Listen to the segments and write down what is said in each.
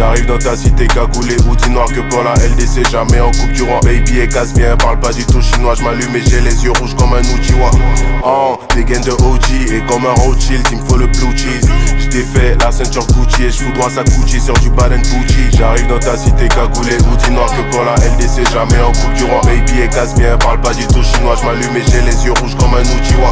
J'arrive dans ta cité cagoulé, hoodie noir que pour la LDC. Jamais en coupe du roi, baby et casse bien. Parle pas du tout chinois, j'm'allume et j'ai les yeux rouges comme un Uchiwa. Oh, des gaines de OG et comme un Rothschild, il me faut le blue cheese. J'défais la ceinture Gucci et j'fous droit sa Gucci sur du Baden Gucci. J'arrive dans ta cité cagoulé, hoodie noir que pour la LDC. Jamais en coupe du roi, baby et casse bien. Parle pas du tout chinois, j'm'allume et j'ai les yeux rouges comme un Uchiwa.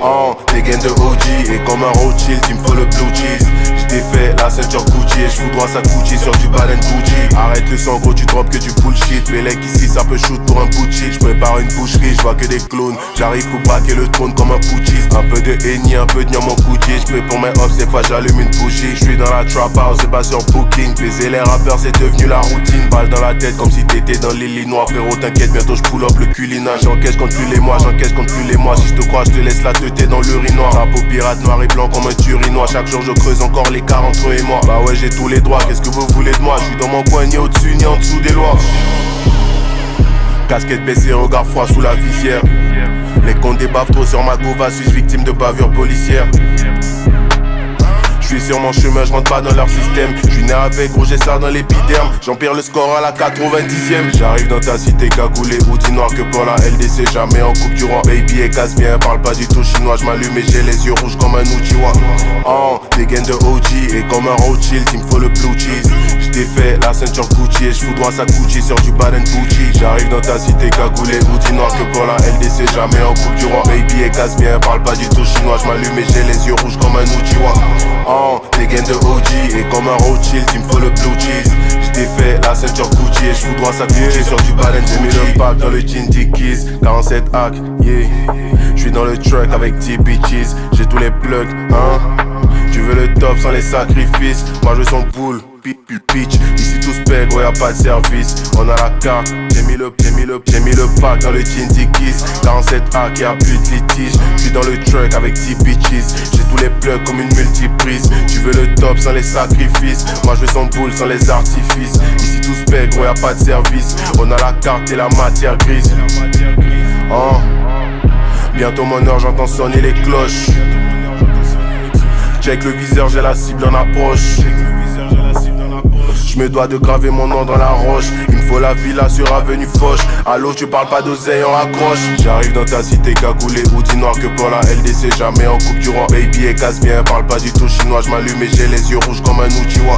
Oh, des gaines de OG et comme un Rothschild, il me faut le blue cheese. J'défais la ceinture Gucci et j'fous droit sa Gucci sur du Baden Gucci. Arrête le sang gros, tu drops que du bullshit. Bélec ici ça peut shoot pour un Gucci. J'prépare une boucherie, j'vois que des clones. J'arrive pour braquer le trône comme un putschiste. Un peu de henny, un peu de niam en Gucci. J'peux pour mes hops, des fois j'allume une bougie. J'suis dans la trap house, c'est pas sur booking. Baiser les rappeurs c'est devenu la routine. Balle dans la tête comme si t'étais dans l'Illinois. Frérot t'inquiète, bientôt j'pull up le culinage. J'encaisse contre plus les mois, j'encaisse contre plus les mois. Si j'te crois, j'te laisse la teuté dans l'urinoir. Rap au pirate noir et blanc comme un turinois. Chaque jour je creuse encore l'écart entre eux et moi. Bah ouais j'ai tous les droits, qu'est-ce que vous voulez de moi? J'suis dans mon coin, ni au-dessus ni en dessous des lois. Casquette baissée, regard froid sous la visière. Les condés bavent trop sur ma gova, suis-je victime de bavures policières? J'suis sur mon chemin, j'rentre pas dans leur système. J'suis né avec, gros j'ai ça dans l'épiderme. J'empire le score à la 90ème. J'arrive dans ta cité cagoulé, hoodie noir que pour la LDC. Jamais en coupe du roi, baby et casse bien. Parle pas du tout chinois, j'm'allume et j'ai les yeux rouges comme un Uchiwa. Oh, des gaines de OG et comme un Rothschild, il me faut le blue cheese. J'défais la ceinture Gucci et j'fous droit sa Gucci sur du Baden Gucci. J'arrive dans ta cité cagoulé, hoodie noir que pour la LDC. Jamais en coupe du roi, baby et casse bien. Parle pas du tout chinois, j'm'allume et j'ai les yeux rouges comme un Uchiwa. Oh, des gaines de OG et comme un Rothschild, il me faut le blue cheese. J'défais la ceinture Gucci et j'fous droit sa Gucci sur du Baden. J'ai mis le pack dans le jean Dickies, 47 hack, yeah. J'suis dans le truck avec 10 bitches, j'ai tous les plugs, hein. Tu veux le top sans les sacrifices, moi je son boule. Pitch, ici tout spec, ouais y'a pas de service. On a la carte, j'ai mis le pack dans le jean Dickies. 47 hack, y'a plus de litige. J'suis dans le truck avec 10 bitches. J'ai tous les plugs comme une multiprise. Tu veux le top sans les sacrifices, moi je veux son boule sans les artifices. Ici tout spec, ouais y'a pas de service. On a la carte et la matière grise. Oh. Bientôt mon heure, j'entends sonner les cloches. Check le viseur, j'ai la cible en approche. J'me dois de graver mon nom dans la roche. Il me faut la villa sur avenue Foch. Allô, tu parles pas d'oseille, on raccroche. J'arrive dans ta cité cagoulé, hoodie noir que pour la LDC. Jamais en coupe du roi, baby et casse bien. Parle pas du tout chinois, j'm'allume et j'ai les yeux rouges comme un Uchiwa.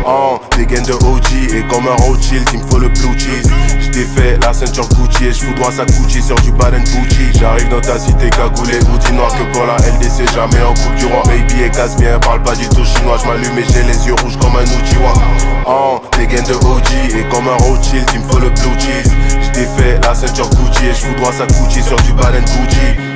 Oh, des gaines de OG et comme un Rothschild, il me faut le blue cheese. J'défais la ceinture Gucci et j'fous droit sa Gucci sur du Baden Gucci. J'arrive dans ta cité cagoulé, hoodie noir que pour la LDC. Jamais en coupe du roi, baby et casse bien. Parle pas du tout chinois, j'm'allume et j'ai les yeux rouges comme un Uchiwa. Oh, des gaines de OG et comme un Rothschild, il me faut le blue cheese. J'défais la ceinture Gucci et j'fous droit sa Gucci sur du Baden Gucci.